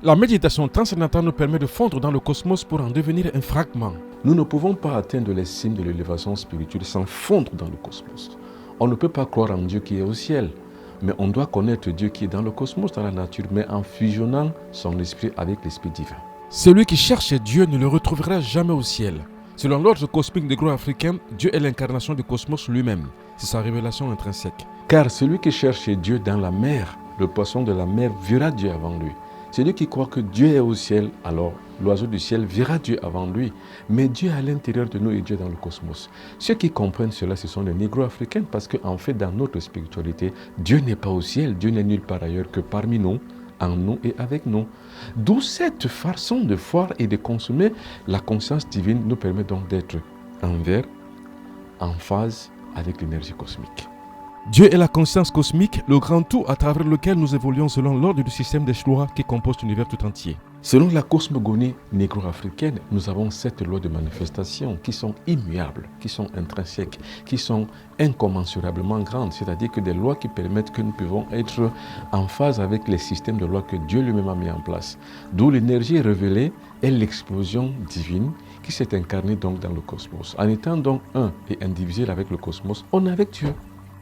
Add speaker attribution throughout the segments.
Speaker 1: La méditation transcendantale nous permet de fondre dans le cosmos pour en devenir un fragment.
Speaker 2: Nous ne pouvons pas atteindre les cimes de l'élévation spirituelle sans fondre dans le cosmos. On ne peut pas croire en Dieu qui est au ciel, mais on doit connaître Dieu qui est dans le cosmos, dans la nature, mais en fusionnant son esprit avec l'esprit divin.
Speaker 1: Celui qui cherche Dieu ne le retrouvera jamais au ciel. Selon l'ordre cosmique des groupes africains, Dieu est l'incarnation du cosmos lui-même. C'est sa révélation intrinsèque.
Speaker 2: Car celui qui cherche Dieu dans la mer, le poisson de la mer verra Dieu avant lui. Celui qui croit que Dieu est au ciel, alors l'oiseau du ciel verra Dieu avant lui. Mais Dieu est à l'intérieur de nous et Dieu est dans le cosmos. Ceux qui comprennent cela, ce sont les négro-africains, parce qu'en fait, dans notre spiritualité, Dieu n'est pas au ciel, Dieu n'est nulle part ailleurs que parmi nous, en nous et avec nous. D'où cette façon de voir et de consommer la conscience divine nous permet donc d'être en phase avec l'énergie cosmique.
Speaker 1: Dieu est la conscience cosmique, le grand tout à travers lequel nous évoluons selon l'ordre du système des lois qui compose l'univers tout entier.
Speaker 2: Selon la cosmogonie négro-africaine, nous avons 7 lois de manifestation qui sont immuables, qui sont intrinsèques, qui sont incommensurablement grandes, c'est-à-dire que des lois qui permettent que nous pouvons être en phase avec les systèmes de lois que Dieu lui-même a mis en place. D'où l'énergie révélée est l'explosion divine qui s'est incarnée donc dans le cosmos. En étant donc un et indivisible avec le cosmos, on est avec Dieu.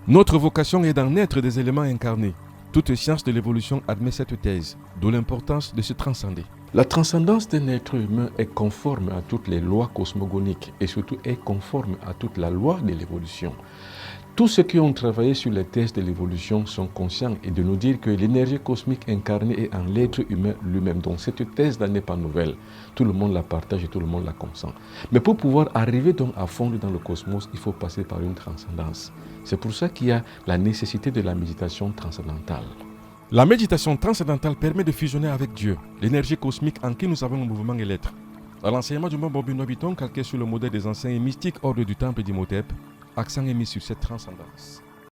Speaker 1: Notre vocation est d'en être des éléments incarnés. Toute science de l'évolution admet cette thèse, d'où l'importance de se transcender.
Speaker 2: La transcendance d'un être humain est conforme à toutes les lois cosmogoniques et surtout est conforme à toute la loi de l'évolution. Tous ceux qui ont travaillé sur les thèses de l'évolution sont conscients et de nous dire que l'énergie cosmique incarnée est en l'être humain lui-même. Donc cette thèse-là n'est pas nouvelle. Tout le monde la partage et tout le monde la consent. Mais pour pouvoir arriver donc à fondre dans le cosmos, il faut passer par une transcendance. C'est pour ça qu'il y a la nécessité de la méditation transcendantale.
Speaker 1: La méditation transcendantale permet de fusionner avec Dieu, l'énergie cosmique en qui nous avons le mouvement et l'être. Dans l'enseignement du mont Bobino Biton, calqué sur le modèle des anciens et mystiques ordres du temple d'Imhotep, accent est mis sur cette transcendance.